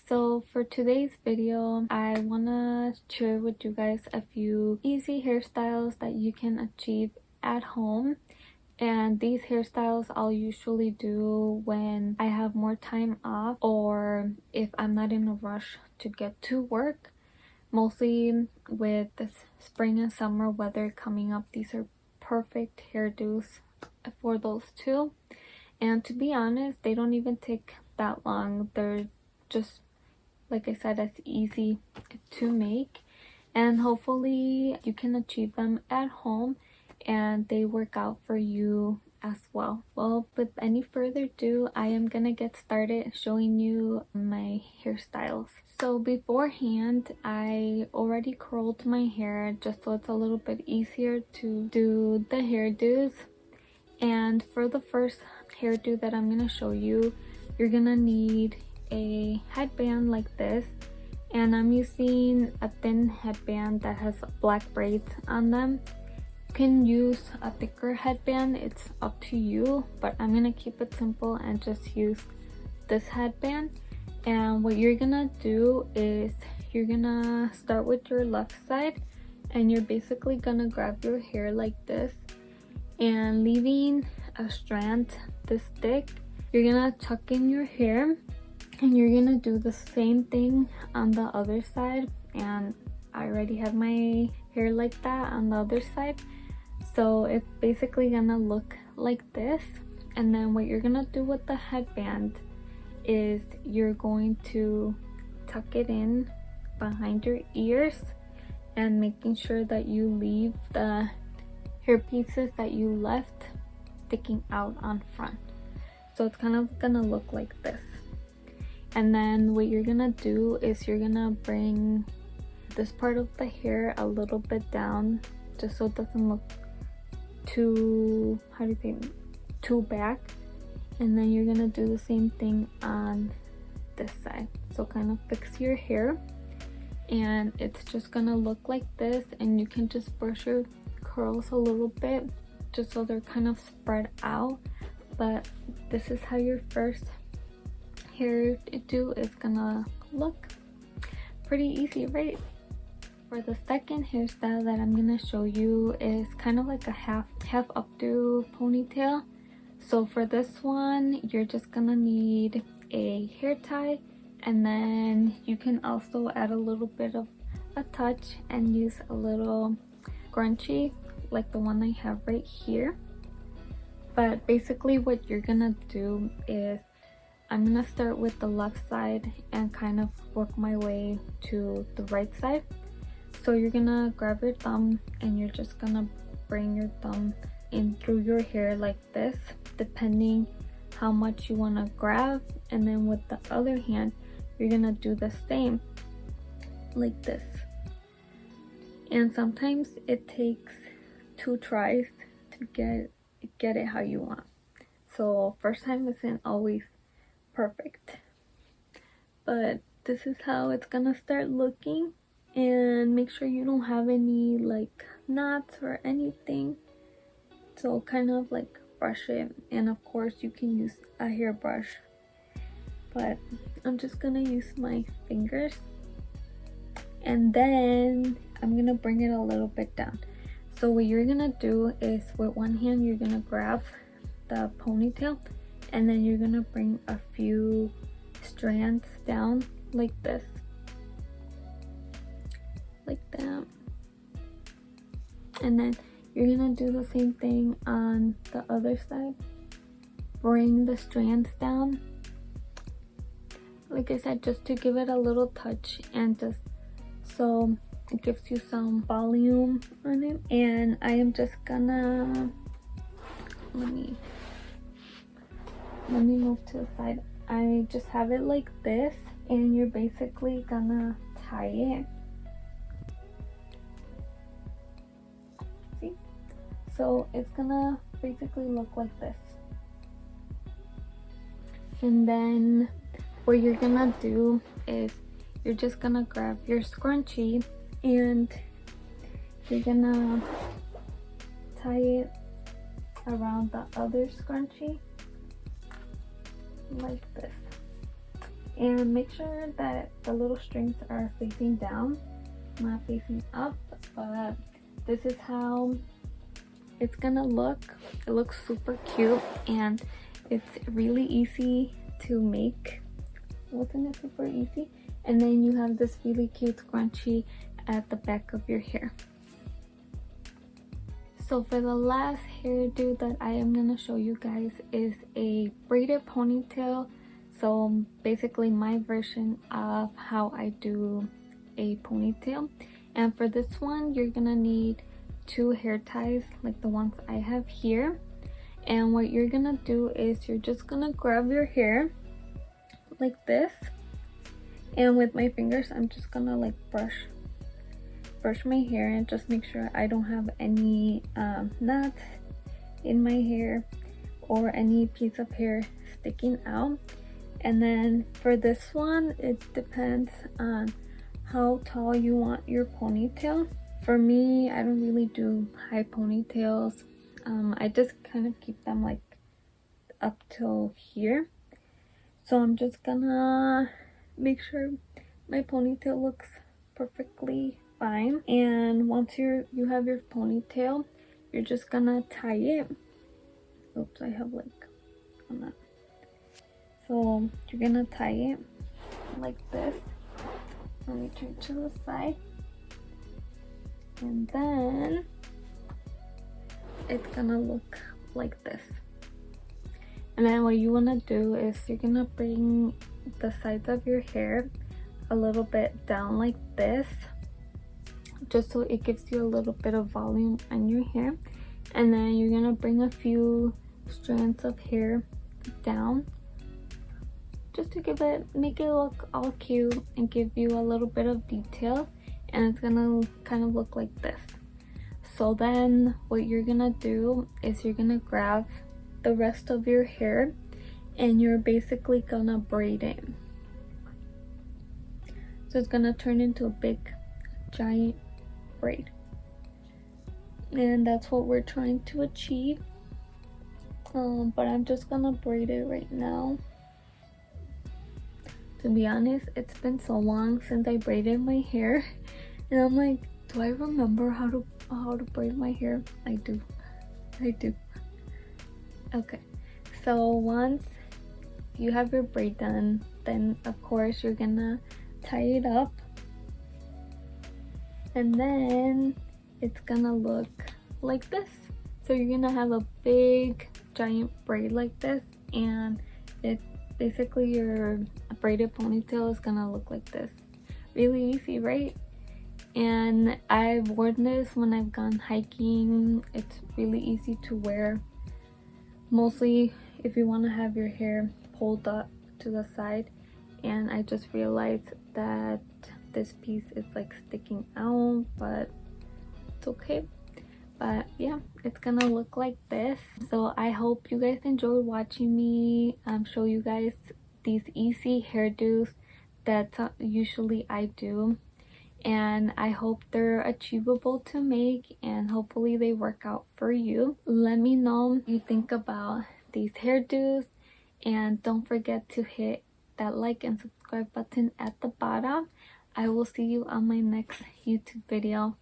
So for today's video, I wanna share with you guys a few easy hairstyles that you can achieve at home. And these hairstyles I'll usually do when I have more time off or if I'm not in a rush to get to work. Mostly with this spring and summer weather coming up, these are perfect hairdos for those two. And to be honest, they don't even take that long. They're just, like I said, as easy to make, and hopefully you can achieve them at home and they work out for you as well. Well, with any further ado, I am gonna get started showing you my hairstyles. So beforehand, I already curled my hair just so it's a little bit easier to do the hairdos. And for the first hairdo that I'm gonna show you, you're gonna need a headband like this, and I'm using a thin headband that has black braids on them. You can use a thicker headband, it's up to you, but I'm gonna keep it simple and just use this headband. And what you're gonna do is you're gonna start with your left side, and you're basically gonna grab your hair like this, and leaving a strand this thick, you're gonna tuck in your hair, and you're gonna do the same thing on the other side. And I already have my hair like that on the other side, so it's basically gonna look like this. And then what you're gonna do with the headband is you're going to tuck it in behind your ears and making sure that you leave the hair pieces that you left sticking out on front. So it's kind of gonna look like this. And then what you're gonna do is you're gonna bring this part of the hair a little bit down, just so it doesn't look too, too back. And then you're gonna do the same thing on this side. So kind of fix your hair, and it's just gonna look like this. And you can just brush your curls a little bit just so they're kind of spread out. But this is how your first hairdo is gonna look. Pretty easy, right? For the second hairstyle that I'm gonna show you is kind of like a half updo ponytail. So for this one, you're just gonna need a hair tie, and then you can also add a little bit of a touch and use a little scrunchie like the one I have right here. But basically what you're gonna do is I'm gonna start with the left side and kind of work my way to the right side. So you're gonna grab your thumb and you're just gonna bring your thumb in through your hair like this, depending how much you want to grab. And then with the other hand, you're gonna do the same like this. And sometimes it takes 2 tries to get it how you want. So first time isn't always perfect, but this is how it's gonna start looking. And make sure you don't have any like knots or anything, so kind of like brush it. And of course you can use a hairbrush, but I'm just gonna use my fingers. And then I'm gonna bring it a little bit down. So what you're gonna do is with one hand you're gonna grab the ponytail, and then you're gonna bring a few strands down like this, like that. And then you're gonna do the same thing on the other side. Bring the strands down, like I said, just to give it a little touch and just so it gives you some volume on it. And I am just gonna let me move to the side. I just have it like this, and you're basically gonna tie it. See? So it's gonna basically look like this. And then what you're gonna do is you're just gonna grab your scrunchie and you're gonna tie it around the other scrunchie like this. And make sure that the little strings are facing down, not facing up. But this is how it's gonna look. It looks super cute and it's really easy to make. Wasn't it super easy? And then you have this really cute scrunchie at the back of your hair. So for the last hairdo that I am gonna show you guys is a braided ponytail. So basically my version of how I do a ponytail. And for this one, you're gonna need 2 hair ties like the ones I have here. And what you're gonna do is you're just gonna grab your hair like this. And with my fingers, I'm just gonna like brush my hair and just make sure I don't have any knots in my hair or any piece of hair sticking out. And then for this one, it depends on how tall you want your ponytail. For me, I don't really do high ponytails. I just kind of keep them like up till here. So I'm just gonna make sure my ponytail looks perfectly fine. And once you have your ponytail, you're just gonna tie it. Oops, I have like on that. So you're gonna tie it like this. Let me turn to the side. And then it's gonna look like this. And then what you wanna do is you're gonna bring the sides of your hair a little bit down like this, just so it gives you a little bit of volume on your hair. And then you're gonna bring a few strands of hair down just to make it look all cute and give you a little bit of detail. And it's gonna kind of look like this. So then what you're gonna do is you're gonna grab the rest of your hair and you're basically gonna braid it. So it's gonna turn into a big giant braid. And that's what we're trying to achieve. But I'm just gonna braid it right now. To be honest, it's been so long since I braided my hair, and I'm like, do I remember how to braid my hair? I do. Okay, so once you have your braid done, then of course you're gonna tie it up, and then it's gonna look like this. So you're gonna have a big giant braid like this, and it basically your braided ponytail is gonna look like this. Really easy, right? And I've worn this when I've gone hiking. It's really easy to wear, mostly if you want to have your hair pulled up to the side. And I just realized that this piece is like sticking out, but it's okay. But yeah, it's gonna look like this. So I hope you guys enjoyed watching me show you guys these easy hairdos that usually I do, and I hope they're achievable to make and hopefully they work out for you. Let me know what you think about these hairdos, and don't forget to hit that like and subscribe button at the bottom. I will see you on my next YouTube video.